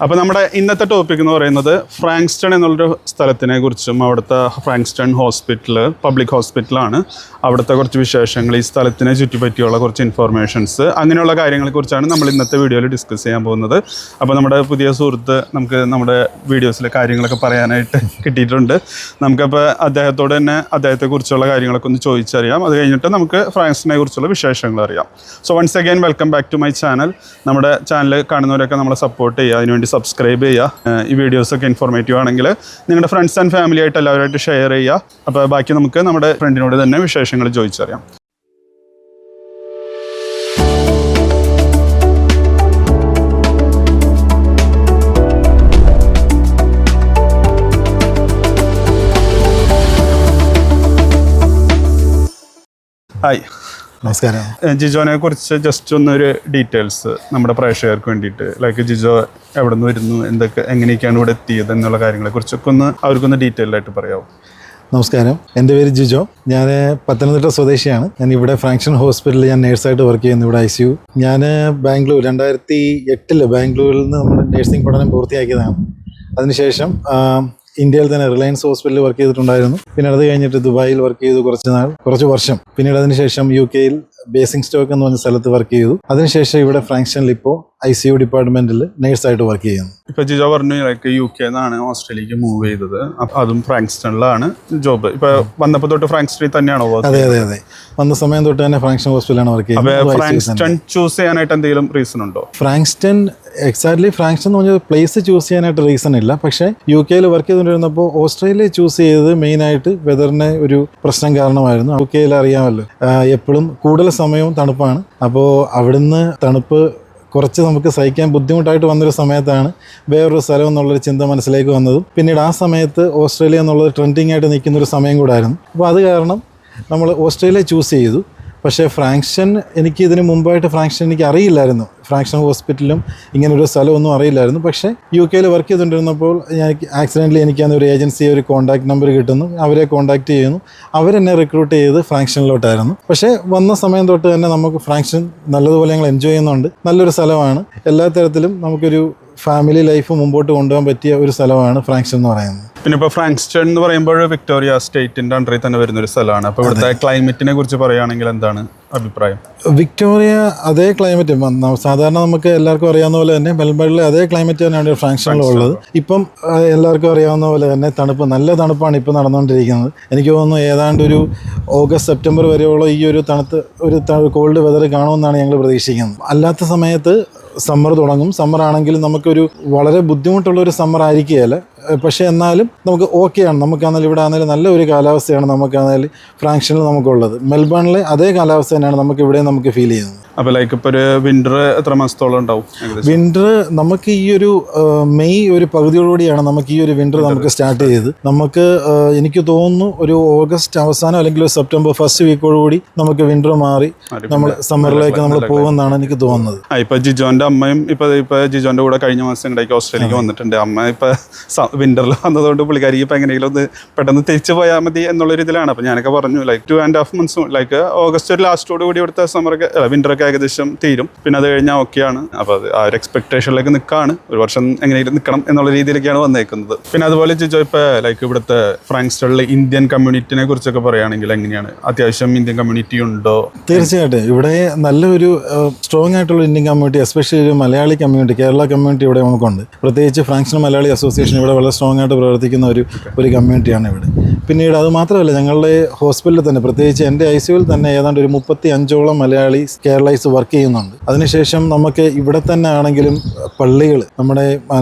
അപ്പോൾ നമ്മുടെ ഇന്നത്തെ ടോപ്പിക് എന്ന് പറയുന്നത് ഫ്രാങ്ക്സ്റ്റൺ എന്നുള്ളൊരു സ്ഥലത്തിനെ കുറിച്ചും അവിടുത്തെ ഫ്രാങ്ക്സ്റ്റൺ ഹോസ്പിറ്റൽ പബ്ലിക് ഹോസ്പിറ്റലാണ്. അവിടുത്തെ കുറച്ച് വിശേഷങ്ങൾ, ഈ സ്ഥലത്തിനെ ചുറ്റിപ്പറ്റിയുള്ള കുറച്ച് ഇൻഫോർമേഷൻസ്, അങ്ങനെയുള്ള കാര്യങ്ങളെക്കുറിച്ചാണ് നമ്മൾ ഇന്നത്തെ വീഡിയോയിൽ ഡിസ്കസ് ചെയ്യാൻ പോകുന്നത്. അപ്പോൾ നമ്മുടെ പുതിയ സുഹൃത്ത് നമുക്ക് നമ്മുടെ വീഡിയോസിലെ കാര്യങ്ങളൊക്കെ പറയാനായിട്ട് കിട്ടിയിട്ടുണ്ട്. നമുക്കപ്പോൾ അദ്ദേഹത്തോട് തന്നെ അദ്ദേഹത്തെക്കുറിച്ചുള്ള കാര്യങ്ങളൊക്കെ ഒന്ന് ചോദിച്ചറിയാം. അത് കഴിഞ്ഞിട്ട് നമുക്ക് ഫ്രാങ്ക്സ്റ്റണിനെ കുറിച്ചുള്ള വിശേഷങ്ങൾ അറിയാം. So once again welcome back to my channel. നമ്മുടെ ചാനൽ കാണുന്നവരൊക്കെ നമ്മളെ സപ്പോർട്ട് ചെയ്യുക, അതിനുവേണ്ടി സബ്സ്ക്രൈബ് ചെയ്യുക. ഈ വീഡിയോസൊക്കെ ഇൻഫോർമേറ്റീവ് ആണെങ്കിൽ നിങ്ങളുടെ ഫ്രണ്ട്സ് ആൻഡ് ഫാമിലി ആയിട്ട് എല്ലാവരുമായിട്ട് ഷെയർ ചെയ്യുക. അപ്പോൾ ബാക്കി നമുക്ക് നമ്മുടെ ഫ്രണ്ടിനോട് തന്നെ വിശേഷങ്ങൾ ചോദിച്ചറിയാം. ഹായ്, നമസ്കാരം. ജിജോനെ കുറിച്ച് ജസ്റ്റ് ഒന്നൊരു ഡീറ്റെയിൽസ് നമ്മുടെ പ്രേക്ഷകർക്ക് വേണ്ടിയിട്ട്, ലൈക്ക് ജിജോ എവിടെ നിന്ന് വരുന്നു, എങ്ങനെയൊക്കെയാണ് ഇവിടെ എത്തിയത് എന്നുള്ള കാര്യങ്ങളെക്കുറിച്ചൊക്കെ ഒന്ന് അവർക്കൊന്ന് ഡീറ്റെയിൽ ആയിട്ട് പറയാമോ? നമസ്കാരം, എൻ്റെ പേര് ജിജോ. ഞാൻ പത്തനംതിട്ട സ്വദേശിയാണ്. ഞാൻ ഇവിടെ ഫ്രാങ്ക്സ്റ്റൺ ഹോസ്പിറ്റലിൽ ഞാൻ നേഴ്സായിട്ട് വർക്ക് ചെയ്യുന്നു. ഇവിടെ ICU. ഞാൻ ബാംഗ്ലൂർ 2008 ബാംഗ്ലൂരിൽ നിന്ന് നമ്മുടെ നേഴ്സിംഗ് പഠനം പൂർത്തിയാക്കിയതാണ്. അതിനുശേഷം ഇന്ത്യയിൽ തന്നെ റിലയൻസ് ഹോസ്പിറ്റലിൽ വർക്ക് ചെയ്തിട്ടുണ്ടായിരുന്നു. പിന്നെ അത് കഴിഞ്ഞിട്ട് ദുബായിൽ വർക്ക് ചെയ്തു കുറച്ച് വർഷം. പിന്നീട് അതിനുശേഷം UK ബേസിംഗ് സ്റ്റോക്ക് എന്ന് പറഞ്ഞ സ്ഥലത്ത് വർക്ക് ചെയ്തു. അതിനുശേഷം ഇവിടെ ഫ്രാങ്ക്സ്റ്റണിൽ ഇപ്പോൾ ICU ഡിപ്പാർട്ട്മെന്റിൽ നേഴ്സായിട്ട് വർക്ക് ചെയ്യുന്നു. ഇപ്പോൾ ജിജോ പറഞ്ഞു ലൈക്ക് UK എന്നാണ് ഓസ്ട്രേലിയക്ക് മൂവ് ചെയ്തത്, അതും ഫ്രാങ്ക്സ്റ്റണിലാണ് ജോബ്. ഇപ്പോൾ വന്നപ്പോൾ തൊട്ട് ഫ്രാങ്ക്സ്റ്റണിൽ തന്നെയാണോ? അതെ. വന്ന സമയം തൊട്ട് തന്നെ ഫ്രാങ്ക്സ്റ്റൺ ഹോസ്പിറ്റലാണ് വർക്ക് ചെയ്യുന്നത്. ഫ്രാങ്ക്സ്റ്റൺ ചൂസ് ചെയ്യാനായിട്ട് എന്തെങ്കിലും റീസൺ ഉണ്ടോ? ഫ്രാങ്ക്സ്റ്റൺ ഫ്രാങ്ക്സ്റ്റൺ എന്ന് പറഞ്ഞ പ്ലേസ് ചൂസ് ചെയ്യാനായിട്ട് റീസൺ ഇല്ല. പക്ഷേ UK വർക്ക് ചെയ്തുകൊണ്ടിരുന്നപ്പോൾ ഓസ്ട്രേലിയ ചൂസ് ചെയ്തത് മെയിനായിട്ട് വെതറിന് ഒരു പ്രശ്നം കാരണമായിരുന്നു. UK അറിയാമല്ലോ, എപ്പോഴും കൂടുതൽ സമയവും തണുപ്പാണ്. അപ്പോൾ അവിടുന്ന് തണുപ്പ് കുറച്ച് നമുക്ക് സഹിക്കാൻ ബുദ്ധിമുട്ടായിട്ട് വന്നൊരു സമയത്താണ് വേറൊരു സ്ഥലം എന്നുള്ളൊരു ചിന്ത മനസ്സിലേക്ക് വന്നതും. പിന്നീട് ആ സമയത്ത് ഓസ്ട്രേലിയ എന്നുള്ളത് ട്രെൻഡിങ് ആയിട്ട് നിൽക്കുന്നൊരു സമയം കൂടായിരുന്നു. അപ്പോൾ അത് കാരണം നമ്മൾ ഓസ്ട്രേലിയ ചൂസ് ചെയ്തു. പക്ഷേ ഫ്രാങ്ക്സ്റ്റൺ എനിക്ക് ഇതിന് മുമ്പായിട്ട് എനിക്ക് അറിയില്ലായിരുന്നു. ഫ്രാങ്ക്സ്റ്റൺ ഹോസ്പിറ്റലും ഇങ്ങനൊരു സ്ഥലമൊന്നും അറിയില്ലായിരുന്നു. പക്ഷേ UK വർക്ക് ചെയ്തുകൊണ്ടിരുന്നപ്പോൾ ആക്സിഡൻ്റലി എനിക്കന്ന് ഒരു ഏജൻസി ഒരു കോൺടാക്ട് നമ്പർ കിട്ടുന്നു. അവരെ കോൺടാക്ട് ചെയ്യുന്നു. അവരെന്നെ റിക്രൂട്ട് ചെയ്ത് ഫ്രാങ്ക്സ്റ്റണിലോട്ടായിരുന്നു. പക്ഷേ വന്ന സമയം തൊട്ട് തന്നെ നമുക്ക് ഫ്രാങ്ക്സ്റ്റൺ നല്ലതുപോലെ ഞങ്ങൾ എൻജോയ് ചെയ്യുന്നുണ്ട്. നല്ലൊരു സ്ഥലമാണ്. എല്ലാ തരത്തിലും നമുക്കൊരു ഫാമിലി ലൈഫ് മുമ്പോട്ട് കൊണ്ടുപോകാൻ പറ്റിയ ഒരു സ്ഥലമാണ് ഫ്രാങ്ക്സ്റ്റൺ എന്ന് പറയുന്നത്. പിന്നെ ഇപ്പോൾ ഫ്രാങ്ക്സ്റ്റൺ എന്ന് പറയുമ്പോൾ വിക്ടോറിയ സ്റ്റേറ്റിൻ്റെ അണ്ടറിൽ തന്നെ വരുന്നൊരു സ്ഥലമാണ്. അപ്പോൾ ഇവിടുത്തെ ക്ലൈമറ്റിനെ കുറിച്ച് പറയുകയാണെങ്കിൽ എന്താണ് അഭിപ്രായം? വിക്ടോറിയ അതേ ക്ലൈമറ്റ് സാധാരണ നമുക്ക് എല്ലാവർക്കും അറിയാവുന്ന പോലെ തന്നെ മെൽബണിലെ അതേ ക്ലൈമറ്റ് തന്നെയാണ് ഫ്രാങ്ക്സ്റ്റണിലുള്ളത്. ഇപ്പം എല്ലാവർക്കും അറിയാവുന്ന പോലെ തന്നെ നല്ല തണുപ്പാണ് ഇപ്പോൾ നടന്നുകൊണ്ടിരിക്കുന്നത്. എനിക്ക് തോന്നുന്നു ഏതാണ്ട് ഒരു ഓഗസ്റ്റ് സെപ്റ്റംബർ വരെയുള്ള ഈ ഒരു കോൾഡ് വെതർ കാണുമെന്നാണ് ഞങ്ങൾ പ്രതീക്ഷിക്കുന്നത്. അല്ലാത്ത സമയത്ത് സമ്മർ തുടങ്ങും. സമ്മർ ആണെങ്കിലും നമുക്കൊരു വളരെ ബുദ്ധിമുട്ടുള്ളൊരു സമ്മർ ആയിരിക്കുകയല്ല. പക്ഷേ എന്നാലും നമുക്ക് ഓക്കെയാണ്. നമുക്കാണെങ്കിലും ഇവിടെ ആണെങ്കിലും നല്ലൊരു കാലാവസ്ഥയാണ് നമുക്കാണെങ്കിലും ഫ്രാങ്ക്സ്റ്റണിൽ നമുക്കുള്ളത്. മെൽബണിലെ അതേ കാലാവസ്ഥ തന്നെയാണ് നമുക്ക് ഇവിടെ നമുക്ക് ഫീൽ ചെയ്യുന്നത്. അപ്പോൾ ലൈക്ക് ഇപ്പോൾ ഒരു വിൻ്റർ എത്ര മാസത്തോളം ഉണ്ടാവും? വിൻ്റർ നമുക്ക് ഈ ഒരു മെയ് ഒരു പകുതിയോടുകൂടിയാണ് നമുക്ക് ഈ ഒരു വിൻ്റർ നമുക്ക് സ്റ്റാർട്ട് ചെയ്ത്. നമുക്ക് എനിക്ക് തോന്നുന്നു ഒരു ഓഗസ്റ്റ് അവസാനം അല്ലെങ്കിൽ ഒരു സെപ്റ്റംബർ ഫസ്റ്റ് വീക്കോടുകൂടി നമുക്ക് വിൻ്റർ മാറി നമ്മൾ സമ്മറിലേക്ക് നമ്മൾ പോകുമെന്നാണ് എനിക്ക് തോന്നുന്നത്. ഇപ്പോൾ ജിജോൻ്റെ അമ്മയും ഇപ്പോൾ ജിജോൻ്റെ കൂടെ കഴിഞ്ഞ മാസം ഇടയ്ക്ക് ഓസ്ട്രേലിയക്ക് വന്നിട്ടുണ്ട്. അമ്മ ഇപ്പോൾ വിൻ്ററിൽ വന്നതുകൊണ്ട് പുള്ളിക്കാരിക്ക് ഇപ്പോൾ എങ്ങനെയെങ്കിലും ഒന്ന് പെട്ടെന്ന് തിരിച്ചു പോയാൽ മതി എന്നുള്ളൊരു ഇതിലാണ്. അപ്പോൾ ഞാനൊക്കെ പറഞ്ഞു ലൈക്ക് 2.5 months ലൈക്ക് ഓഗസ്റ്റ് ഒരു ലാസ്റ്റോട് കൂടി ഇവിടുത്തെ സമ്മറൊക്കെ വിൻ്ററൊക്കെ ഏകദേശം തീരും. പിന്നെ അത് കഴിഞ്ഞാൽ ഓക്കെയാണ്. അപ്പോൾ അത് ആ ഒരു എക്സ്പെക്ടേഷനിലേക്ക് നിൽക്കുകയാണ്. ഒരു വർഷം എങ്ങനെയെങ്കിലും നിൽക്കണം എന്നുള്ള രീതിയിലേക്കാണ് വന്നേക്കുന്നത്. പിന്നെ അതുപോലെ ജിജോ ഇപ്പോൾ ലൈക്ക് ഇവിടുത്തെ ഫ്രാങ്ക്സ്റ്റണിലെ ഇന്ത്യൻ കമ്മ്യൂണിറ്റിനെ കുറിച്ചൊക്കെ പറയുകയാണെങ്കിൽ എങ്ങനെയാണ്? അത്യാവശ്യം ഇന്ത്യൻ കമ്മ്യൂണിറ്റി ഉണ്ടോ? തീർച്ചയായിട്ടും ഇവിടെ നല്ലൊരു സ്ട്രോങ് ആയിട്ടുള്ള ഇന്ത്യൻ കമ്മ്യൂണിറ്റി, എസ്പെഷ്യലി ഒരു മലയാളി കമ്മ്യൂണിറ്റി, കേരള കമ്മ്യൂണിറ്റി ഇവിടെ നമുക്കുണ്ട്. പ്രത്യേകിച്ച് ഫ്രാങ്ക്സ്റ്റൺ മലയാളി അസോസിയേഷൻ ഇവിടെ വളരെ സ്ട്രോങ് ആയിട്ട് പ്രവർത്തിക്കുന്ന ഒരു കമ്മ്യൂണിറ്റിയാണ് ഇവിടെ. പിന്നീട് അത് മാത്രമല്ല, ഞങ്ങളുടെ ഹോസ്പിറ്റലിൽ തന്നെ പ്രത്യേകിച്ച് എൻ്റെ ICUവിൽ തന്നെ ഏതാണ്ട് ഒരു 35ഓളം മലയാളീസ് കേരളീസ് വർക്ക് ചെയ്യുന്നുണ്ട്. അതിനുശേഷം നമുക്ക് ഇവിടെ തന്നെ ആണെങ്കിലും പള്ളികൾ, നമ്മുടെ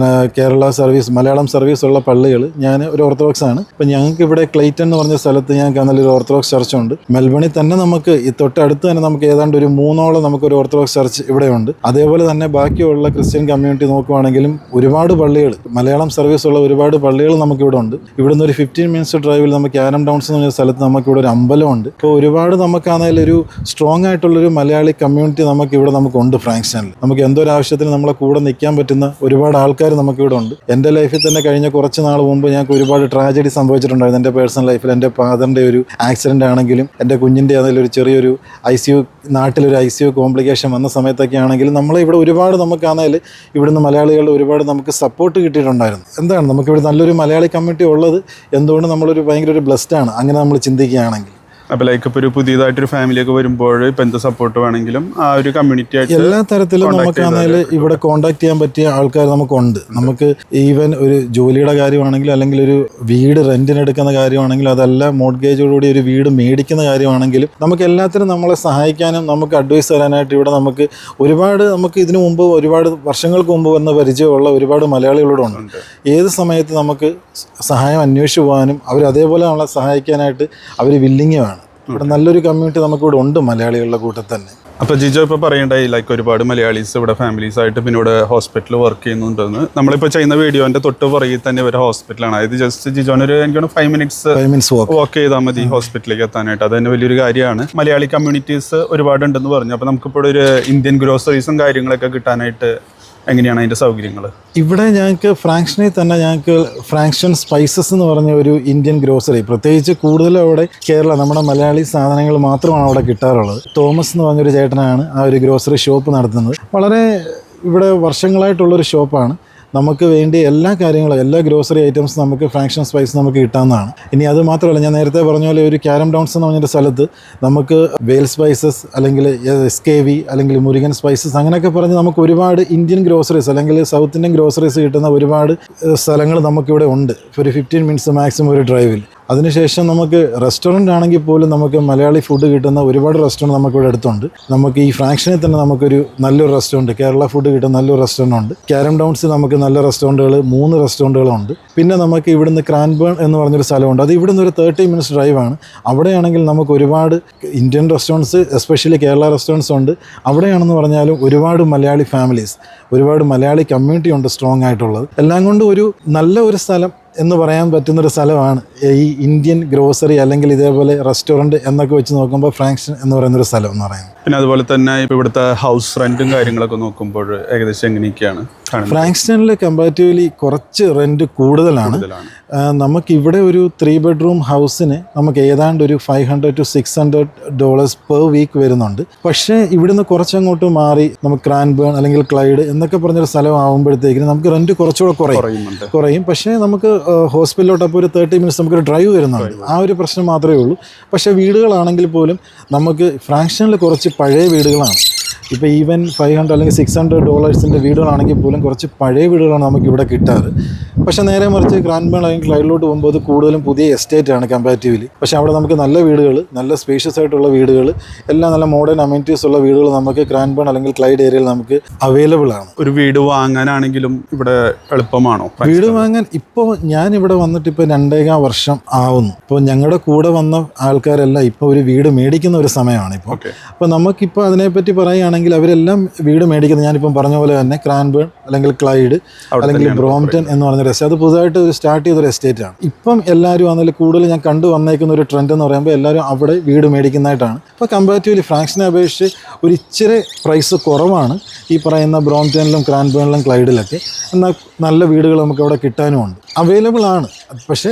കേരള സർവീസ് മലയാളം സർവീസ് ഉള്ള പള്ളികൾ, ഞാൻ ഒരു ഓർത്തഡോക്സ് ആണ്. അപ്പം ഞങ്ങൾക്ക് ഇവിടെ ക്ലൈറ്റൺ എന്ന് പറഞ്ഞ സ്ഥലത്ത് ഞങ്ങൾക്ക് നല്ലൊരു ഓർത്തഡോക്സ് ചർച്ച് ഉണ്ട്. മെൽബണിൽ തന്നെ നമുക്ക് ഈ തൊട്ടടുത്ത് തന്നെ നമുക്ക് ഏതാണ്ട് ഒരു 3ഓളം നമുക്കൊരു ഓർത്തഡോക്സ് ചർച്ച് ഇവിടെയുണ്ട്. അതേപോലെ തന്നെ ബാക്കിയുള്ള ക്രിസ്ത്യൻ കമ്മ്യൂണിറ്റി നോക്കുവാണെങ്കിലും ഒരുപാട് പള്ളികൾ, മലയാളം സർവീസ് ഉള്ള ഒരുപാട് പള്ളികൾ നമുക്കിവിടെ ഉണ്ട്. ഇവിടുന്ന് ഒരു 15 മിനിറ്റ്സ് ഡ്രൈവിൽ നമുക്ക് ആനം ഡൗൺസ് എന്ന് പറഞ്ഞ സ്ഥലത്ത് നമുക്കിവിടെ ഒരു അമ്പലമുണ്ട്. ഇപ്പോൾ ഒരുപാട് നമുക്കാണെങ്കിൽ ഒരു സ്ട്രോങ് ആയിട്ടുള്ളൊരു മലയാളി കമ്മ്യൂണിറ്റി നമുക്കുണ്ട് ഫ്രാങ്ക്സ്റ്റണിൽ. നമുക്ക് എന്തൊരാവശ്യത്തിന് നമ്മളെ കൂടെ നിൽക്കാൻ പറ്റുന്ന ഒരുപാട് ആൾക്കാർ നമുക്കിവിടെ ഉണ്ട്. എൻ്റെ ലൈഫിൽ തന്നെ കഴിഞ്ഞ കുറച്ച് നാൾ മുമ്പ് ഞങ്ങൾക്ക് ഒരുപാട് ട്രാജഡി സംഭവിച്ചിട്ടുണ്ടായിരുന്നു. എൻ്റെ പേഴ്സണൽ ലൈഫിൽ എൻ്റെ ഫാദറിൻ്റെ ഒരു ആക്സിഡൻ്റ് ആണെങ്കിലും എൻ്റെ കുഞ്ഞിൻ്റെ അതിലൊരു ചെറിയൊരു നാട്ടിലൊരു ICU കോംപ്ലിക്കേഷൻ വന്ന സമയത്തൊക്കെ ആണെങ്കിലും നമ്മളെ ഇവിടെ ഒരുപാട് നമുക്കാണെങ്കിൽ ഇവിടുന്ന് മലയാളികളുടെ ഒരുപാട് നമുക്ക് സപ്പോർട്ട് കിട്ടിയിട്ടുണ്ടായിരുന്നു. എന്താണ് നമുക്കിവിടെ നല്ലൊരു മലയാളി കമ്മ്യൂണിറ്റി ഉള്ളത് എന്തുകൊണ്ട് നമ്മളൊരു ഭയങ്കര ഒരു ബ്ലെസ്ഡ് ആണ് അങ്ങനെ നമ്മൾ ചിന്തിക്കുകയാണെങ്കിൽ. അപ്പോൾ ലൈക്ക് ഇപ്പോൾ ഒരു പുതിയതായിട്ടൊരു ഫാമിലിയൊക്കെ വരുമ്പോൾ ഇപ്പോൾ എന്ത് സപ്പോർട്ട് വേണമെങ്കിലും ആ ഒരു കമ്മ്യൂണിറ്റി ആയിട്ട് എല്ലാ തരത്തിലും നമുക്കാണെങ്കിൽ ഇവിടെ കോൺടാക്ട് ചെയ്യാൻ പറ്റിയ ആൾക്കാർ നമുക്കുണ്ട്. നമുക്ക് ഈവൻ ഒരു ജോലിയുടെ കാര്യമാണെങ്കിലും അല്ലെങ്കിൽ ഒരു വീട് റെന്റിനെടുക്കുന്ന കാര്യമാണെങ്കിലും അതല്ല മോർട്ട്ഗേജോടുകൂടി ഒരു വീട് മേടിക്കുന്ന കാര്യമാണെങ്കിലും നമുക്ക് എല്ലാത്തിനും നമ്മളെ സഹായിക്കാനും നമുക്ക് അഡ്വൈസ് തരാനായിട്ട് ഇവിടെ നമുക്ക് ഇതിനു മുമ്പ് ഒരുപാട് വർഷങ്ങൾക്ക് മുമ്പ് വന്ന പരിചയമുള്ള ഒരുപാട് മലയാളികളോട് ഉണ്ട്. ഏത് സമയത്ത് നമുക്ക് സഹായം അന്വേഷിച്ച് പോകാനും അവർ അതേപോലെ നമ്മളെ സഹായിക്കാനായിട്ട് അവർ വില്ലിങ്ങുമാണ്. ഇവിടെ നല്ലൊരു കമ്മ്യൂണിറ്റി നമുക്കിവിടെ ഉണ്ട് മലയാളികളുടെ കൂട്ടത്തിൽ തന്നെ. അപ്പോൾ ജിജോ ഇപ്പോൾ പറയണ്ടായി ലൈക്ക് ഒരുപാട് മലയാളീസ് ഇവിടെ ഫാമിലീസ് ആയിട്ട് പിന്നെ ഇവിടെ ഹോസ്പിറ്റലിൽ വർക്ക് ചെയ്യുന്നുണ്ടെന്ന്. നമ്മളിപ്പോൾ ചെയ്യുന്ന വീഡിയോൻ്റെ തൊട്ട് പുറകിൽ തന്നെ ഒരു ഹോസ്പിറ്റലാണ്. അതായത് ജസ്റ്റ് ജിജോനൊരു എനിക്കാണ് 5 മിനിറ്റ്സ് വാക്ക് ചെയ്താൽ മതി ഹോസ്പിറ്റലിലേക്ക് എത്താനായിട്ട്. അത് തന്നെ വലിയൊരു കാര്യമാണ്. മലയാളി കമ്മ്യൂണിറ്റീസ് ഒരുപാടുണ്ടെന്ന് പറഞ്ഞു. അപ്പോൾ നമുക്കിപ്പോൾ ഒരു ഇന്ത്യൻ ഗ്രോസറീസും കാര്യങ്ങളൊക്കെ കിട്ടാനായിട്ട് എങ്ങനെയാണ് അതിൻ്റെ സൗകര്യങ്ങൾ? ഇവിടെ ഞങ്ങൾക്ക് ഫ്രാങ്ക്ഷനിൽ തന്നെ ഞങ്ങൾക്ക് ഫ്രാങ്ക്ഷൻ സ്പൈസസ് എന്ന് പറഞ്ഞ ഒരു ഇന്ത്യൻ ഗ്രോസറി, പ്രത്യേകിച്ച് കൂടുതലും അവിടെ നമ്മുടെ മലയാളി സാധനങ്ങൾ മാത്രമാണ് അവിടെ കിട്ടാറുള്ളത്. തോമസ് എന്ന് പറഞ്ഞൊരു ചേട്ടനാണ് ആ ഒരു ഗ്രോസറി ഷോപ്പ് നടത്തുന്നത്. വളരെ ഇവിടെ വർഷങ്ങളായിട്ടുള്ളൊരു ഷോപ്പാണ്. നമുക്ക് വേണ്ടി എല്ലാ കാര്യങ്ങളും എല്ലാ ഗ്രോസറി ഐറ്റംസും നമുക്ക് ഫ്രാങ്ക്ഷൻ സ്പൈസ് നമുക്ക് കിട്ടാവുന്നതാണ്. ഇനി അത് മാത്രമല്ല, ഞാൻ നേരത്തെ പറഞ്ഞ പോലെ ഒരു ക്യാരം ഡൗൺസ് എന്ന് പറഞ്ഞൊരു സ്ഥലത്ത് നമുക്ക് വേൽ സ്പൈസസ് അല്ലെങ്കിൽ SKV അല്ലെങ്കിൽ മുരുകൻ സ്പൈസസ് അങ്ങനെയൊക്കെ പറഞ്ഞ് നമുക്ക് ഒരുപാട് ഇന്ത്യൻ ഗ്രോസറീസ് അല്ലെങ്കിൽ സൗത്ത് ഇന്ത്യൻ ഗ്രോസറീസ് കിട്ടുന്ന ഒരുപാട് സ്ഥലങ്ങൾ നമുക്കിവിടെ ഉണ്ട്. ഒരു 15 മിനിറ്റ്സ് മാക്സിമം ഒരു ഡ്രൈവിൽ. അതിനുശേഷം നമുക്ക് റെസ്റ്റോറൻ്റ് ആണെങ്കിൽ പോലും നമുക്ക് മലയാളി ഫുഡ് കിട്ടുന്ന ഒരുപാട് റെസ്റ്റോറൻറ്റ് നമുക്കിവിടെ അടുത്തുണ്ട്. നമുക്ക് ഈ ഫ്രാങ്ക്ഷനിൽ തന്നെ നമുക്കൊരു നല്ലൊരു റെസ്റ്റോറൻറ്റ്, കേരള ഫുഡ് കിട്ടുന്ന നല്ലൊരു റെസ്റ്റോറൻറ്റ് ഉണ്ട്. ക്യാരം ഡൗൺസിൽ നമുക്ക് നല്ല റെസ്റ്റോറൻറ്റുകൾ 3 റെസ്റ്റോറൻറ്റുകളുണ്ട്. പിന്നെ നമുക്ക് ഇവിടുന്ന് ക്രാൻബേൺ എന്ന് പറഞ്ഞൊരു സ്ഥലമുണ്ട്. അത് ഇവിടുന്ന് ഒരു 30 മിനിറ്റ്സ് ഡ്രൈവാണ്. അവിടെയാണെങ്കിൽ നമുക്ക് ഒരുപാട് Indian restaurants especially Kerala restaurants ഉണ്ട്. അവിടെയാണെന്ന് പറഞ്ഞാലും ഒരുപാട് മലയാളി ഫാമിലീസ്, ഒരുപാട് മലയാളി കമ്മ്യൂണിറ്റി ഉണ്ട് സ്ട്രോങ് ആയിട്ടുള്ളത്. എല്ലാം കൊണ്ടും ഒരു നല്ല ഒരു സ്ഥലം എന്ന് പറയാൻ പറ്റുന്നൊരു സ്ഥലമാണ് ഈ ഇന്ത്യൻ ഗ്രോസറി അല്ലെങ്കിൽ ഇതേപോലെ റെസ്റ്റോറൻറ്റ് എന്നൊക്കെ വെച്ച് നോക്കുമ്പോൾ ഫ്രാങ്ക്ഷൻ എന്ന് പറയുന്നൊരു സ്ഥലം എന്ന് പറയുന്നത്. പിന്നെ അതുപോലെ തന്നെ ഇപ്പോൾ ഇവിടുത്തെ ഹൗസ് റെൻറ്റും കാര്യങ്ങളൊക്കെ നോക്കുമ്പോൾ ഏകദേശം എങ്ങനെയൊക്കെയാണ്? ഫ്രാങ്ക്സ്റ്റണിൽ കമ്പാരിറ്റീവ്ലി കുറച്ച് റെൻറ്റ് കൂടുതലാണ്. നമുക്കിവിടെ ഒരു 3 ബെഡ്റൂം ഹൗസിന് നമുക്ക് ഏതാണ്ട് ഒരു $500 to $600 പെർ വീക്ക് വരുന്നുണ്ട്. പക്ഷേ ഇവിടുന്ന് കുറച്ചങ്ങോട്ട് മാറി നമുക്ക് ക്രാൻബേൺ അല്ലെങ്കിൽ ക്ലൈഡ് എന്നൊക്കെ പറഞ്ഞൊരു സ്ഥലം ആകുമ്പോഴത്തേക്കിന് നമുക്ക് റെൻറ്റ് കുറച്ചുകൂടെ കുറയും. പക്ഷേ നമുക്ക് ഹോസ്പിറ്റലിലോട്ട് അപ്പോൾ ഒരു 30 മിനിറ്റ്സ് നമുക്കൊരു ഡ്രൈവ് വരുന്നുണ്ട്. ആ ഒരു പ്രശ്നം മാത്രമേ ഉള്ളൂ. പക്ഷേ വീടുകളാണെങ്കിൽ പോലും നമുക്ക് ഫ്രാങ്ക്ഷനിൽ കുറച്ച് പഴയ വീടുകളാണ്. ഇപ്പോൾ ഈവൻ $500 അല്ലെങ്കിൽ $600 വീടുകളാണെങ്കിൽ പോലും കുറച്ച് പഴയ വീടുകളാണ് നമുക്ക് ഇവിടെ കിട്ടാറ്. പക്ഷേ നേരെ മറിച്ച് ക്രാൻബേൺ അല്ലെങ്കിൽ ക്ലൈഡിലോട്ട് പോകുമ്പോൾ അത് കൂടുതലും പുതിയ എസ്റ്റേറ്റാണ് കമ്പാരിറ്റീവ്ലി. പക്ഷേ അവിടെ നമുക്ക് നല്ല വീടുകൾ, നല്ല സ്പേഷ്യസ് ആയിട്ടുള്ള വീടുകൾ, എല്ലാം നല്ല മോഡേൺ അമ്യൂണിറ്റീസ് ഉള്ള വീടുകൾ നമുക്ക് ക്രാൻബേൺ അല്ലെങ്കിൽ ക്ലൈഡ് ഏരിയയിൽ നമുക്ക് അവൈലബിൾ ആണ്. ഒരു വീട് വാങ്ങാനാണെങ്കിലും ഇവിടെ എളുപ്പമാണോ? വീട് വാങ്ങാൻ ഇപ്പോൾ ഞാനിവിടെ വന്നിട്ട് ഇപ്പോൾ 2.5 വർഷം ആവുന്നു. ഇപ്പോൾ ഞങ്ങളുടെ കൂടെ വന്ന ആൾക്കാരെല്ലാം ഇപ്പോൾ ഒരു വീട് മേടിക്കുന്ന ഒരു സമയമാണ് ഇപ്പോൾ. അപ്പോൾ നമുക്കിപ്പോൾ അതിനെപ്പറ്റി പറയുകയാണെങ്കിൽ അവരെല്ലാം വീട് മേടിക്കുന്നത് ഞാനിപ്പം പറഞ്ഞ പോലെ തന്നെ ക്രാൻബേൺ അല്ലെങ്കിൽ ക്ലൈഡ് അല്ലെങ്കിൽ ബ്രോംപ്റ്റൺ എന്ന് പറഞ്ഞ അത് പുതുതായിട്ട് ഒരു സ്റ്റാർട്ട് ചെയ്തൊരു എസ്റ്റേറ്റാണ്. ഇപ്പം എല്ലാവരും അതിൽ കൂടുതൽ ഞാൻ കണ്ടു വന്നേക്കുന്ന ഒരു ട്രെൻഡ് എന്ന് പറയുമ്പോൾ എല്ലാവരും അവിടെ വീട് മേടിക്കുന്നതായിട്ടാണ്. ഇപ്പോൾ കമ്പാരിറ്റീവ്ലി ഫ്രാങ്ക്ഷനെ അപേക്ഷിച്ച് ഒരു ഇച്ചിരി പ്രൈസ് കുറവാണ് ഈ പറയുന്ന ബ്രോംപ്റ്റണിലും ക്രാൻബേണിലും ക്ലൈഡിലൊക്കെ. എന്നാൽ നല്ല വീടുകൾ നമുക്ക് അവിടെ കിട്ടാനുമുണ്ട്, അവൈലബിൾ ആണ്. പക്ഷേ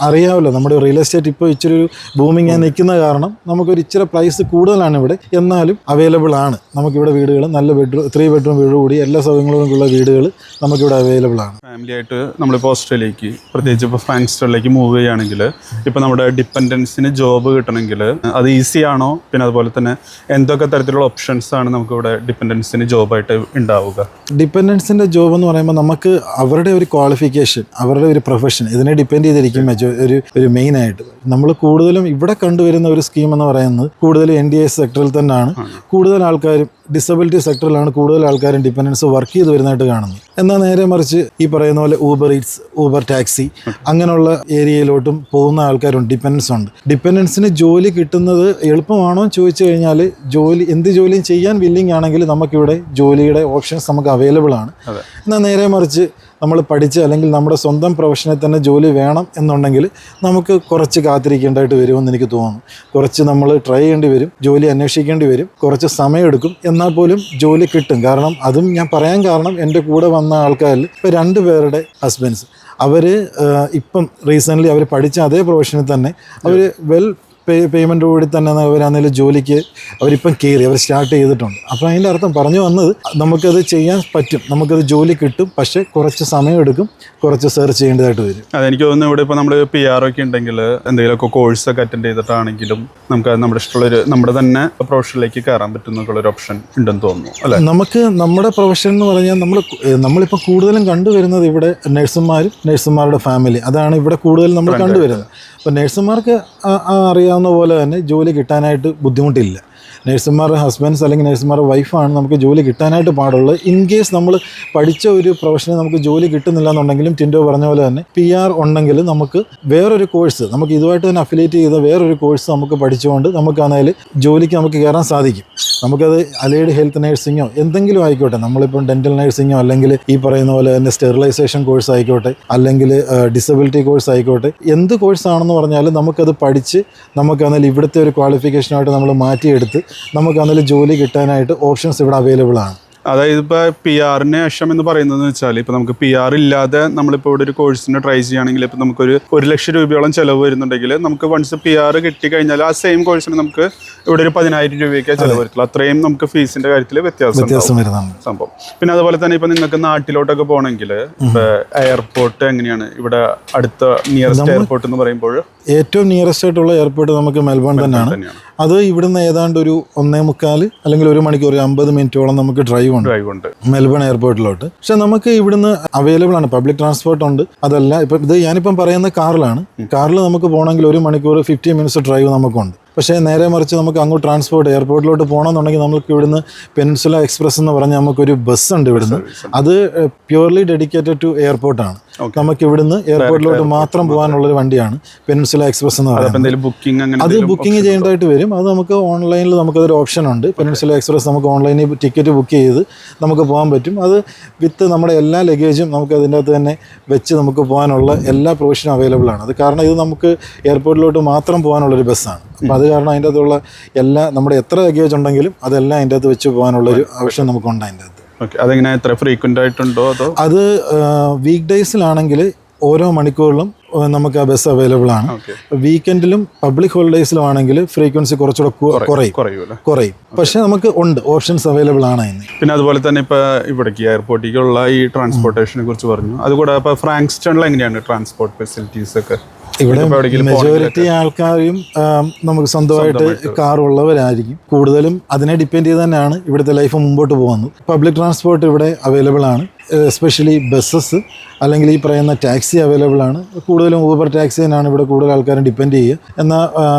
അറിയാമല്ലോ നമ്മുടെ റിയൽ എസ്റ്റേറ്റ് ഇപ്പോൾ ഇച്ചിരി ഒരു ബൂമിങ് ആയി നിൽക്കുന്ന കാരണം നമുക്കൊരു ഇച്ചിരി പ്രൈസ് കൂടുതലാണ് ഇവിടെ. എന്നാലും അവൈലബിൾ ആണ് നമുക്കിവിടെ വീടുകൾ, നല്ല 3 ബെഡ്റൂം വീട് കൂടി എല്ലാ സൗകര്യങ്ങളും ഉള്ള വീടുകൾ നമുക്കിവിടെ അവൈലബിൾ ആണ്. ഫാമിലി ആയിട്ട് നമ്മളിപ്പോൾ ഓസ്ട്രേലിയക്ക്, പ്രത്യേകിച്ച് ഇപ്പോൾ ഫ്രാങ്ക്സ്റ്റണിലേക്ക് മൂവ് ചെയ്യുകയാണെങ്കിൽ ഇപ്പോൾ നമ്മുടെ ഡിപ്പെൻഡൻസിന് ജോബ് കിട്ടണമെങ്കിൽ അത് ഈസി ആണോ? പിന്നെ അതുപോലെ തന്നെ എന്തൊക്കെ തരത്തിലുള്ള ഓപ്ഷൻസ് ആണ് നമുക്കിവിടെ ഡിപ്പെൻഡൻസിന് ജോബായിട്ട് ഉണ്ടാവുക? ഡിപ്പെൻഡൻസിൻ്റെ ജോബ് എന്ന് പറയുമ്പോൾ നമുക്ക് അവരുടെ ഒരു ക്വാളിഫിക്കേഷൻ, അവരുടെ ഒരു പ്രൊഫഷൻ ഇതിനെ ഡിപ്പെൻഡ് ചെയ്തിരിക്കും. ഒരു മെയിനായിട്ട് നമ്മൾ കൂടുതലും ഇവിടെ കണ്ടുവരുന്ന ഒരു സ്കീം എന്ന് പറയുന്നത് കൂടുതലും NDIS സെക്ടറിൽ തന്നെയാണ്. കൂടുതൽ ആൾക്കാരും ഡിസബിലിറ്റി സെക്ടറിലാണ് കൂടുതൽ ആൾക്കാരും ഡിപ്പെൻഡൻസ് വർക്ക് ചെയ്ത് വരുന്നതായിട്ട് കാണുന്നത്. എന്നാൽ നേരെ മറിച്ച് ഈ പറയുന്ന പോലെ ഊബർ ഈറ്റ്സ്, ഊബർ ടാക്സി അങ്ങനെയുള്ള ഏരിയയിലോട്ടും പോകുന്ന ആൾക്കാരുണ്ട്. ഡിപ്പെൻഡൻസ് ഉണ്ട്. ഡിപ്പെൻഡൻസിന് ജോലി കിട്ടുന്നത് എളുപ്പമാണോ എന്ന് ചോദിച്ചു കഴിഞ്ഞാൽ എന്ത് ജോലിയും ചെയ്യാൻ വില്ലിങ് ആണെങ്കിൽ നമുക്കിവിടെ ജോലിയുടെ ഓപ്ഷൻസ് നമുക്ക് അവൈലബിൾ ആണ്. എന്നാൽ നേരെ മറിച്ച് നമ്മൾ പഠിച്ച് അല്ലെങ്കിൽ നമ്മുടെ സ്വന്തം പ്രൊഫഷനിൽ തന്നെ ജോലി വേണം എന്നുണ്ടെങ്കിൽ നമുക്ക് കുറച്ച് കാത്തിരിക്കേണ്ടതായിട്ട് വരുമെന്ന് എനിക്ക് തോന്നുന്നു. കുറച്ച് നമ്മൾ ട്രൈ ചെയ്യേണ്ടി വരും, ജോലി അന്വേഷിക്കേണ്ടി വരും, കുറച്ച് സമയമെടുക്കും. എന്നാൽ പോലും ജോലി കിട്ടും. കാരണം അതും ഞാൻ പറയാൻ കാരണം എൻ്റെ കൂടെ വന്ന ആൾക്കാരിൽ ഇപ്പോൾ 2 പേരുടെ ഹസ്ബൻഡ്സ് അവർ ഇപ്പം റീസെൻ്റ്ലി അവർ പഠിച്ച അതേ പ്രൊഫഷനിൽ തന്നെ അവർ പേയ്മെൻറ്റ് കൂടി തന്നെ അവരാണെങ്കിലും ജോലിക്ക് അവരിപ്പം കയറി അവർ സ്റ്റാർട്ട് ചെയ്തിട്ടുണ്ട്. അപ്പോൾ അതിൻ്റെ അർത്ഥം പറഞ്ഞു വന്നത് നമുക്കത് ചെയ്യാൻ പറ്റും, നമുക്കത് ജോലി കിട്ടും, പക്ഷേ കുറച്ച് സമയമെടുക്കും, കുറച്ച് സെർച്ച് ചെയ്യേണ്ടതായിട്ട് വരും. അതെനിക്ക് തോന്നുന്നു ഇവിടെ ഇപ്പോൾ നമ്മൾ PR ഒക്കെ ഉണ്ടെങ്കിൽ എന്തെങ്കിലുമൊക്കെ കോഴ്സൊക്കെ അറ്റൻഡ് ചെയ്തിട്ടാണെങ്കിലും നമുക്ക് നമ്മുടെ ഇഷ്ടമുള്ളൊരു നമ്മുടെ തന്നെ പ്രൊഫഷനിലേക്ക് കയറാൻ പറ്റുന്നൊരു ഓപ്ഷൻ ഉണ്ടെന്ന് തോന്നുന്നു അല്ലേ? നമുക്ക് നമ്മുടെ പ്രൊഫഷൻ എന്ന് പറഞ്ഞാൽ നമ്മളിപ്പോൾ കൂടുതലും കണ്ടുവരുന്നത് ഇവിടെ നഴ്സുമാരുടെ ഫാമിലി, അതാണ് ഇവിടെ കൂടുതൽ നമ്മൾ കണ്ടുവരുന്നത്. അപ്പോൾ നഴ്സുമാർക്ക് അറിയാവുന്ന പോലെ തന്നെ ജോലി കിട്ടാനായിട്ട് ബുദ്ധിമുട്ടില്ല. നഴ്സുമാരുടെ ഹസ്ബൻഡ്സ് അല്ലെങ്കിൽ നഴ്സുമാരുടെ വൈഫാണ് നമുക്ക് ജോലി കിട്ടാനായിട്ട് പാടുള്ളത്. ഇൻ കേസ് നമ്മൾ പഠിച്ച ഒരു പ്രൊഫഷനിൽ നമുക്ക് ജോലി കിട്ടുന്നില്ല എന്നുണ്ടെങ്കിലും ടിൻഡോ പറഞ്ഞ പോലെ തന്നെ PR ഉണ്ടെങ്കിൽ നമുക്ക് വേറൊരു കോഴ്സ്, നമുക്ക് ഇതുമായിട്ട് തന്നെ അഫിലിയേറ്റ് ചെയ്ത വേറൊരു കോഴ്സ് നമുക്ക് പഠിച്ചുകൊണ്ട് നമുക്കാണെങ്കിൽ ജോലിക്ക് നമുക്ക് കയറാൻ സാധിക്കും. നമുക്കത് അലൈഡ് ഹെൽത്ത് നഴ്സിങ്ങോ എന്തെങ്കിലും ആയിക്കോട്ടെ, നമ്മളിപ്പം ഡെൻറ്റൽ നഴ്സിങ്ങോ അല്ലെങ്കിൽ ഈ പറയുന്ന പോലെ തന്നെ സ്റ്റെറിലൈസേഷൻ കോഴ്സ് ആയിക്കോട്ടെ, അല്ലെങ്കിൽ ഡിസബിലിറ്റി കോഴ്സ് ആയിക്കോട്ടെ, എന്ത് കോഴ്സാണെന്ന് പറഞ്ഞാലും നമുക്കത് പഠിച്ച് നമുക്കാണെങ്കിൽ ഇവിടുത്തെ ഒരു ക്വാളിഫിക്കേഷനായിട്ട് നമ്മൾ മാറ്റിയെടുത്ത് നമുക്കാണെങ്കിൽ ജോലി കിട്ടാനായിട്ട് ഓപ്ഷൻസ് ഇവിടെ അവൈലബിൾ ആണ്. അതായത് ഇപ്പോൾ PR-ന് ശേഷം എന്ന് പറയുന്നതെന്ന് വെച്ചാൽ ഇപ്പോൾ നമുക്ക് PR ഇല്ലാതെ നമ്മളിപ്പോൾ ഇവിടെ ഒരു കോഴ്സിന് ട്രൈ ചെയ്യുകയാണെങ്കിൽ ഇപ്പോൾ നമുക്കൊരു 1 ലക്ഷം രൂപയോളം ചിലവ് വരുന്നുണ്ടെങ്കിൽ നമുക്ക് വൺസ് PR കിട്ടിക്കഴിഞ്ഞാൽ ആ സെയിം കോഴ്സിന് നമുക്ക് ഇവിടെ ഒരു 10,000 രൂപയ്ക്ക് ചിലവ് വരത്തില്ല. അത്രയും നമുക്ക് ഫീസിന്റെ കാര്യത്തിൽ വ്യത്യാസം വരുന്നതാണ് സംഭവം. പിന്നെ അതുപോലെ തന്നെ ഇപ്പോൾ നിങ്ങൾക്ക് നാട്ടിലോട്ടൊക്കെ പോകണമെങ്കിൽ ഇപ്പോൾ എയർപോർട്ട് എങ്ങനെയാണ് ഇവിടെ അടുത്ത നിയറസ്റ്റ് എയർപോർട്ട് എന്ന് പറയുമ്പോൾ? ഏറ്റവും നിയറസ്റ്റ് ആയിട്ടുള്ള എയർപോർട്ട് നമുക്ക് മെൽബൺ തന്നെയാണ്. അത് ഇവിടുന്ന് ഏതാണ്ട് ഒരു 1.25 അല്ലെങ്കിൽ 1 മണിക്കൂർ 50 മിനിറ്റോളം നമുക്ക് ഡ്രൈവ് ഉണ്ട് മെൽബൺ എയർപോർട്ടിലോട്ട്. പക്ഷെ നമുക്ക് ഇവിടുന്ന് അവൈലബിൾ ആണ്, പബ്ലിക് ട്രാൻസ്പോർട്ട് ഉണ്ട്. അതല്ല ഇപ്പം ഞാനിപ്പം പറയുന്ന കാറിൽ നമുക്ക് പോകണമെങ്കിൽ 1 മണിക്കൂർ 50 മിനിറ്റ്സ് ഡ്രൈവ് നമുക്കുണ്ട്. പക്ഷേ നേരെ മറിച്ച് നമുക്ക് അങ്ങോട്ട് ട്രാൻസ്പോർട്ട് എയർപോർട്ടിലോട്ട് പോകണമെന്നുണ്ടെങ്കിൽ നമുക്ക് ഇവിടുന്ന് പെനിൻസുല എക്സ്പ്രസ് എന്ന് പറഞ്ഞാൽ നമുക്കൊരു ബസ്സുണ്ട് ഇവിടുന്ന്. അത് പ്യൂർലി ഡെഡിക്കേറ്റഡ് ടു എയർപോർട്ടാണ്. നമുക്ക് ഇവിടുന്ന് എയർപോർട്ടിലോട്ട് മാത്രം പോകാനുള്ളൊരു വണ്ടിയാണ് പെനിൻസുല എക്സ്പ്രസ് എന്ന് പറയുന്നത്. അത് ബുക്കിംഗ് ചെയ്യേണ്ടതായിട്ട് വരും. അത് നമുക്ക് ഓൺലൈനിൽ നമുക്കതൊരു ഓപ്ഷൻ ഉണ്ട്. പെനിൻസുല എക്സ്പ്രസ് നമുക്ക് ഓൺലൈനിൽ ടിക്കറ്റ് ബുക്ക് ചെയ്ത് നമുക്ക് പോകാൻ പറ്റും. അത് വിത്ത് നമ്മുടെ എല്ലാ ലഗേജും നമുക്ക് അതിൻ്റെ അകത്ത് തന്നെ വെച്ച് നമുക്ക് പോകാനുള്ള എല്ലാ പ്രൊവിഷനും അവൈലബിൾ ആണ്. അത് കാരണം ഇത് നമുക്ക് എയർപോർട്ടിലോട്ട് മാത്രം പോകാനുള്ളൊരു ബസ്സാണ്. അപ്പോൾ അത് കാരണം അതിൻ്റെ അകത്തുള്ള എല്ലാ നമ്മുടെ എത്ര ലഗേജ് ഉണ്ടെങ്കിലും അതെല്ലാം അതിൻ്റെ അകത്ത് വെച്ച് പോകാനുള്ളൊരു ഓപ്ഷൻ നമുക്കുണ്ട് അതിൻ്റെ അകത്ത്. അതെങ്ങനെ എത്ര ഫ്രീക്വൻ്റ് ആയിട്ടുണ്ടോ അതോ? അത് വീക്ക് ഡേയ്സിലാണെങ്കിൽ ഓരോ മണിക്കൂറിലും നമുക്ക് ആ ബസ് അവൈലബിൾ ആണ്. വീക്കെൻഡിലും പബ്ലിക് ഹോളിഡേയ്സിലും ആണെങ്കിൽ ഫ്രീക്വൻസി കുറച്ചുകൂടെ കുറയും. പക്ഷെ നമുക്ക് ഉണ്ട്, ഓപ്ഷൻസ് അവൈലബിൾ ആണ് അതിന്. പിന്നെ അതുപോലെ തന്നെ ഇപ്പോൾ ഇവിടേക്ക് എയർപോർട്ടിലേക്കുള്ള ഈ ട്രാൻസ്പോർട്ടേഷനെ കുറിച്ച് പറഞ്ഞു. അതുകൂടെ ഇപ്പോൾ ഫ്രാങ്ക്സ്റ്റണിൽ എങ്ങനെയാണ് ട്രാൻസ്പോർട്ട് ഫെസിലിറ്റീസ് ഒക്കെ? ഇവിടെ മെജോറിറ്റി ആൾക്കാരും നമുക്ക് സ്വന്തമായിട്ട് കാർ ഉള്ളവരായിരിക്കും. കൂടുതലും അതിനെ ഡിപ്പെൻഡ് ചെയ്ത് തന്നെയാണ് ഇവിടുത്തെ ലൈഫ് മുമ്പോട്ട് പോകുന്നത്. പബ്ലിക് ട്രാൻസ്പോർട്ട് ഇവിടെ അവൈലബിൾ ആണ്. എസ്പെഷ്യലി ബസ്സസ് അല്ലെങ്കിൽ ഈ പറയുന്ന ടാക്സി അവൈലബിൾ ആണ്. കൂടുതലും ഊബർ ടാക്സി തന്നെയാണ് ഇവിടെ കൂടുതൽ ആൾക്കാരും ഡിപ്പെൻഡ് ചെയ്യുക. എന്നാൽ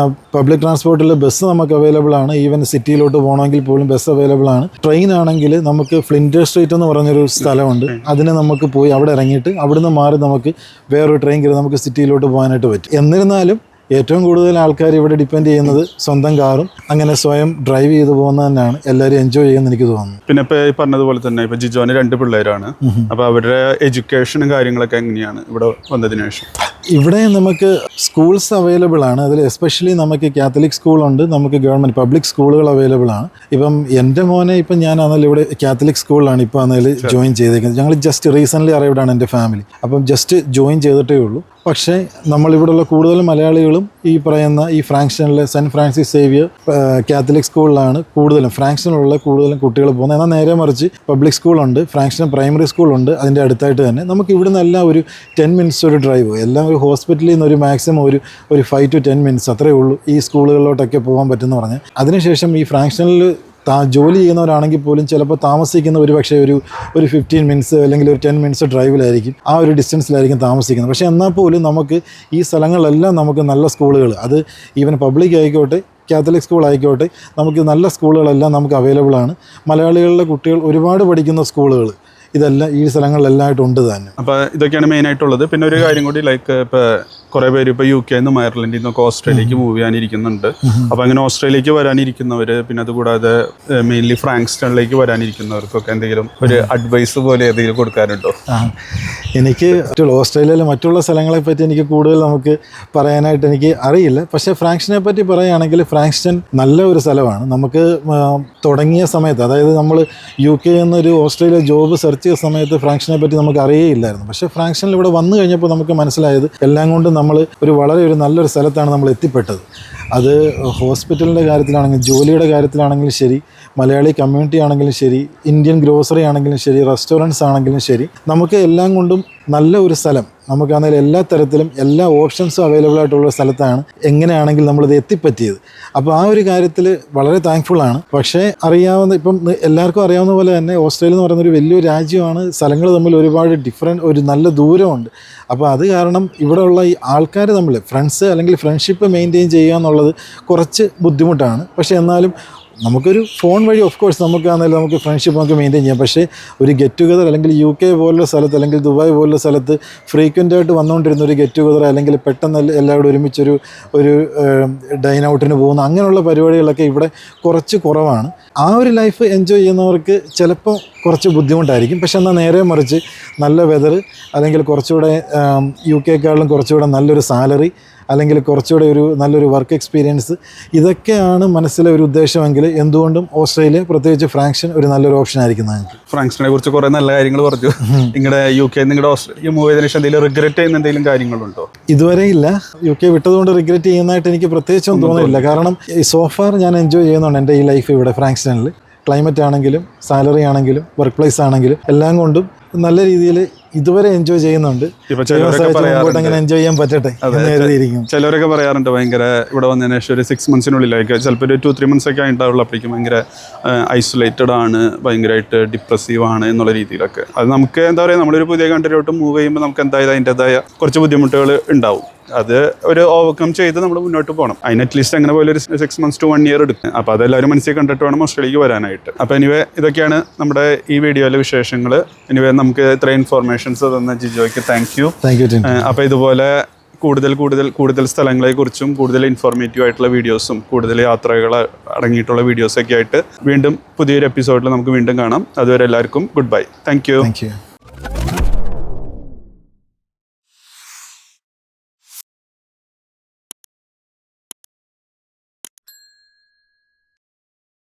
പബ്ലിക് ട്രാൻസ്പോർട്ടിൽ ബസ് നമുക്ക് അവൈലബിൾ ആണ്. ഈവൻ സിറ്റിയിലോട്ട് പോകണമെങ്കിൽ പോലും ബസ് അവൈലബിൾ ആണ്. ട്രെയിൻ ആണെങ്കിൽ നമുക്ക് ഫ്ലിൻറ്റർ സ്ട്രീറ്റ് എന്ന് പറഞ്ഞൊരു സ്ഥലമുണ്ട്. അതിന് നമുക്ക് പോയി അവിടെ ഇറങ്ങിയിട്ട് അവിടുന്ന് മാറി നമുക്ക് വേറൊരു ട്രെയിൻ കയറി നമുക്ക് സിറ്റിയിലോട്ട് പോകാനായിട്ട് പറ്റും. എന്നിരുന്നാലും ഏറ്റവും കൂടുതൽ ആൾക്കാർ ഇവിടെ ഡിപ്പെൻഡ് ചെയ്യുന്നത് സ്വന്തം കാറും അങ്ങനെ സ്വയം ഡ്രൈവ് ചെയ്ത് പോകുന്നത് തന്നെയാണ് എല്ലാവരും എൻജോയ് ചെയ്യുമെന്ന് എനിക്ക് തോന്നുന്നു. പിന്നെ ഇപ്പോൾ ഈ പറഞ്ഞതുപോലെ തന്നെ ഇപ്പോൾ ജിജോന് 2 പിള്ളേരാണ്. അപ്പോൾ അവരുടെ എഡ്യൂക്കേഷനും കാര്യങ്ങളൊക്കെ എങ്ങനെയാണ് ഇവിടെ വന്നതിന് ശേഷം? ഇവിടെ നമുക്ക് സ്കൂൾസ് അവൈലബിൾ ആണ്. അതിൽ എസ്പെഷ്യലി നമുക്ക് കാത്തലിക് സ്കൂളുണ്ട്, നമുക്ക് ഗവൺമെൻറ് പബ്ലിക് സ്കൂളുകൾ അവൈലബിൾ ആണ്. ഇപ്പം എൻ്റെ മോനെ ഇപ്പം ഞാൻ ആണെങ്കിലും ഇവിടെ കാത്തലിക് സ്കൂളിലാണ് ഇപ്പോൾ ആണെങ്കിലും ജോയിൻ ചെയ്തേക്കുന്നത്. ഞങ്ങൾ ജസ്റ്റ് റീസെൻ്റ്ലി അറൈവ്ഡ് ആണ് എൻ്റെ ഫാമിലി. അപ്പം ജസ്റ്റ് ജോയിൻ ചെയ്തിട്ടേ ഉള്ളൂ. പക്ഷേ നമ്മളിവിടെയുള്ള കൂടുതലും മലയാളികളും ഈ പറയുന്ന ഈ ഫ്രാങ്ക്സ്റ്റണിലെ സെൻറ്റ് ഫ്രാൻസിസ് സേവിയർ കാത്തലിക് സ്കൂളിലാണ് കൂടുതലും ഫ്രാങ്ക്സ്റ്റണിലുള്ള കൂടുതലും കുട്ടികൾ പോകുന്നത്. എന്നാൽ നേരെ മറിച്ച് പബ്ലിക് സ്കൂളുണ്ട്, ഫ്രാങ്ക്സ്റ്റൺ പ്രൈമറി സ്കൂളുണ്ട് അതിൻ്റെ അടുത്തായിട്ട് തന്നെ. നമുക്ക് ഇവിടുന്ന് എല്ലാം ഒരു 10 മിനിറ്റ്സ് ഒരു ഡ്രൈവ്, എല്ലാം ഒരു ഹോസ്പിറ്റലിൽ നിന്ന് ഒരു മാക്സിമം ഒരു 5 to 10 മിനിറ്റ്സ് അത്രയേ ഉള്ളൂ ഈ സ്കൂളുകളിലോട്ടൊക്കെ പോകാൻ പറ്റുമെന്ന് പറഞ്ഞാൽ. അതിനുശേഷം ഈ ഫ്രാങ്ക്സ്റ്റണിൽ ജോലി ചെയ്യുന്നവരാണെങ്കിൽ പോലും ചിലപ്പോൾ താമസിക്കുന്ന പക്ഷേ ഒരു 15 മിനിറ്റ്സ് അല്ലെങ്കിൽ ഒരു 10 മിനിറ്റ്സ് ഡ്രൈവിലായിരിക്കും, ആ ഒരു ഡിസ്റ്റൻസിലായിരിക്കും താമസിക്കുന്നത്. പക്ഷേ എന്നാൽ പോലും നമുക്ക് ഈ സ്ഥലങ്ങളിലെല്ലാം നമുക്ക് നല്ല സ്കൂളുകൾ, അത് ഈവൻ പബ്ലിക് ആയിക്കോട്ടെ കാത്തലിക് സ്കൂൾ ആയിക്കോട്ടെ, നമുക്ക് നല്ല സ്കൂളുകളെല്ലാം നമുക്ക് അവൈലബിൾ ആണ്. മലയാളികളുടെ കുട്ടികൾ ഒരുപാട് പഠിക്കുന്ന സ്കൂളുകൾ ഇതെല്ലാം ഈ സ്ഥലങ്ങളിലെല്ലാമായിട്ട് ഉണ്ട് തന്നെ. അപ്പോൾ ഇതൊക്കെയാണ് മെയിൻ ആയിട്ടുള്ളത്. പിന്നെ ഒരു കാര്യം കൂടി, ലൈക്ക് ഇപ്പോൾ കുറേ പേര് ഇപ്പോൾ UK നിന്നും അയർലൻഡിൽ നിന്നൊക്കെ ഓസ്ട്രേലിയക്ക് മൂവ് ചെയ്യാനിരിക്കുന്നുണ്ട്. അപ്പോൾ അങ്ങനെ ഓസ്ട്രേലിയക്ക് വരാനിരിക്കുന്നവർ, പിന്നെ അതുകൂടാതെ മെയിൻലി ഫ്രാങ്ക്സ്റ്റണിലേക്ക് വരാനിരിക്കുന്നവർക്കൊക്കെ എന്തെങ്കിലും ഒരു അഡ്വൈസ് പോലെ ഏതെങ്കിലും കൊടുക്കാറുണ്ടോ? എനിക്ക് ഓസ്ട്രേലിയയിലെ മറ്റുള്ള സ്ഥലങ്ങളെ പറ്റി എനിക്ക് കൂടുതൽ നമുക്ക് പറയാനായിട്ട് എനിക്ക് അറിയില്ല. പക്ഷേ ഫ്രാങ്ക്സ്റ്റനെ പറ്റി പറയുകയാണെങ്കിൽ ഫ്രാങ്ക്സ്റ്റൺ നല്ല ഒരു സ്ഥലമാണ്. നമുക്ക് തുടങ്ങിയ സമയത്ത്, അതായത് നമ്മൾ UK എന്നൊരു ഓസ്ട്രേലിയ ജോബ് സെർച്ച് ചെയ്ത സമയത്ത് ഫ്രാങ്ക്സ്റ്റനെ പറ്റി നമുക്ക് അറിയേയില്ലായിരുന്നു. പക്ഷേ ഫ്രാങ്ക്സ്റ്റണിൽ ഇവിടെ വന്നു കഴിഞ്ഞപ്പോൾ നമുക്ക് മനസ്സിലായത് എല്ലാം കൊണ്ട് നമ്മൾ വളരെ നല്ലൊരു സ്ഥലത്താണ് നമ്മൾ എത്തിപ്പെട്ടത്. അത് ഹോസ്പിറ്റലിൻ്റെ കാര്യത്തിലാണെങ്കിലും ജോലിയുടെ കാര്യത്തിലാണെങ്കിലും ശരി, മലയാളി കമ്മ്യൂണിറ്റി ആണെങ്കിലും ശരി, ഇന്ത്യൻ ഗ്രോസറി ആണെങ്കിലും ശരി, റെസ്റ്റോറൻറ്റ്സ് ആണെങ്കിലും ശരി, നമുക്ക് എല്ലാം കൊണ്ടും നല്ല ഒരു സ്ഥലം, നമുക്കാണെങ്കിൽ എല്ലാ തരത്തിലും എല്ലാ ഓപ്ഷൻസും അവൈലബിൾ ആയിട്ടുള്ള സ്ഥലത്താണ് എങ്ങനെയാണെങ്കിൽ നമ്മളിത് എത്തിപ്പറ്റിയത്. അപ്പോൾ ആ ഒരു കാര്യത്തിൽ വളരെ താങ്ക്ഫുള്ളാണ്. പക്ഷേ ഇപ്പം എല്ലാവർക്കും അറിയാവുന്ന പോലെ തന്നെ ഓസ്ട്രേലിയ എന്ന് പറയുന്ന ഒരു വലിയൊരു രാജ്യമാണ്. സ്ഥലങ്ങൾ തമ്മിൽ ഒരുപാട് ഒരു നല്ല ദൂരമുണ്ട്. അപ്പോൾ അത് കാരണം ഇവിടെയുള്ള ഈ ആൾക്കാർ തമ്മിൽ ഫ്രണ്ട്സ് അല്ലെങ്കിൽ ഫ്രണ്ട്ഷിപ്പ് മെയിൻറ്റെയിൻ ചെയ്യുക എന്നുള്ളത് കുറച്ച് ബുദ്ധിമുട്ടാണ്. പക്ഷേ എന്നാലും നമുക്കൊരു ഫോൺ വഴി ഓഫ് കോഴ്സ് നമുക്കാണെങ്കിലും നമുക്ക് ഫ്രണ്ട്ഷിപ്പ് നമുക്ക് മെയിൻറ്റെയിൻ ചെയ്യാം. പക്ഷേ ഒരു ഗെറ്റ് ടുഗദർ അല്ലെങ്കിൽ UK പോലുള്ള സ്ഥലത്ത് അല്ലെങ്കിൽ ദുബായ് പോലുള്ള സ്ഥലത്ത് ഫ്രീക്വൻ്റ് ആയിട്ട് വന്നുകൊണ്ടിരുന്ന ഒരു ഗെറ്റ് ടുഗദർ അല്ലെങ്കിൽ പെട്ടെന്ന് എല്ലാവരും ഒരുമിച്ചൊരു ഡൈൻ ഔട്ടിന് പോകുന്ന അങ്ങനെയുള്ള പരിപാടികളൊക്കെ ഇവിടെ കുറച്ച് കുറവാണ്. ആ ഒരു ലൈഫ് എൻജോയ് ചെയ്യുന്നവർക്ക് ചിലപ്പോൾ കുറച്ച് ബുദ്ധിമുട്ടായിരിക്കും. പക്ഷെ എന്നാൽ നേരെ മറിച്ച് നല്ല വെതർ, അല്ലെങ്കിൽ കുറച്ചുകൂടെ UK കുറച്ചുകൂടെ നല്ലൊരു സാലറി, അല്ലെങ്കിൽ കുറച്ചുകൂടെ നല്ലൊരു വർക്ക് എക്സ്പീരിയൻസ്, ഇതൊക്കെയാണ് മനസ്സിലെ ഒരു ഉദ്ദേശമെങ്കിൽ എന്തുകൊണ്ടും ഓസ്ട്രേലിയ, പ്രത്യേകിച്ച് ഫ്രാങ്ക്സ്റ്റൺ ഒരു നല്ലൊരു ഓപ്ഷൻ ആയിരിക്കും. നിങ്ങൾക്ക് ഫ്രാങ്ക്സ്റ്റനെ കുറിച്ച് കുറേ നല്ല കാര്യങ്ങൾ പറഞ്ഞു. നിങ്ങളുടെ UK നിങ്ങളുടെ ഓസ്ട്രേലിയ മൂവ് ചെയ്തതിന് ശേഷം എന്തെങ്കിലും റിഗ്രറ്റ് ചെയ്യുന്ന എന്തെങ്കിലും കാര്യങ്ങളുണ്ടോ? ഇതുവരെ ഇല്ല. UK വിട്ടതുകൊണ്ട് റിഗ്രറ്റ് ചെയ്യുന്നതായിട്ട് എനിക്ക് പ്രത്യേകിച്ചൊന്നും തോന്നുന്നില്ല. കാരണം സോഫാർ ഞാൻ എൻജോയ് ചെയ്യുന്നുണ്ട് എൻ്റെ ഈ ലൈഫ് ഇവിടെ ഫ്രാങ്ക്സ്റ്റണിൽ. ക്ലൈമറ്റ് ആണെങ്കിലും സാലറി ആണെങ്കിലും വർക്ക് പ്ലേസ് ആണെങ്കിലും എല്ലാം കൊണ്ടും നല്ല രീതിയിൽ ഇതുവരെ എൻജോയ് ചെയ്യുന്നുണ്ട്. അങ്ങനെ എൻജോയ് ചെയ്യാൻ പറ്റട്ടെ എന്ന് കരുതിയിരിക്കും. ചിലവരൊക്കെ പറയാറുണ്ട് ഭയങ്കര ഇവിടെ വന്നതിന് ശേഷം ഒരു 6 monthസിനുള്ളിലേക്ക്, ചിലപ്പോൾ ഒരു 2-3 months ഒക്കെ ആയിട്ടുള്ളപ്പോഴേക്കും ഭയങ്കര ഐസൊലേറ്റഡ് ആണ്, ഭയങ്കരമായിട്ട് ഡിപ്രസീവ് ആണ് എന്നുള്ള രീതിയിലൊക്കെ. അത് നമുക്ക് എന്താ പറയുക, നമ്മളൊരു പുതിയ കൺട്രിയിലോട്ട് മൂവ് ചെയ്യുമ്പോൾ നമുക്ക് എന്തായാലും അതിൻ്റെതായ കുറച്ച് ബുദ്ധിമുട്ടുകൾ ഉണ്ടാവും. അത് ഒരു ഓവർകം ചെയ്ത് നമ്മൾ മുന്നോട്ട് പോകണം. അതിന് അറ്റ്ലീസ്റ്റ് അങ്ങനെ പോലെ ഒരു 6 months to 1 year എടുക്കും. അപ്പോൾ അതെല്ലാവരും മനസ്സിൽ കണ്ടിട്ട് വേണം ഓസ്ട്രേലിയക്ക് വരാനായിട്ട്. അപ്പോൾ എനിവേ ഇതൊക്കെയാണ് നമ്മുടെ ഈ വീഡിയോയിലെ വിശേഷങ്ങൾ. എനിവേ നമുക്ക് ഇത്ര ഇൻഫോർമേഷൻസ് തന്ന ജിജോയ്ക്ക് താങ്ക് യു. അപ്പോൾ ഇതുപോലെ കൂടുതൽ സ്ഥലങ്ങളെക്കുറിച്ചും കൂടുതൽ ഇൻഫോർമേറ്റീവ് ആയിട്ടുള്ള വീഡിയോസും കൂടുതൽ യാത്രകൾ അടങ്ങിയിട്ടുള്ള വീഡിയോസൊക്കെ ആയിട്ട് വീണ്ടും പുതിയൊരു എപ്പിസോഡിൽ നമുക്ക് വീണ്ടും കാണാം. അതുവരെ എല്ലാവർക്കും ഗുഡ് ബൈ. Thank you.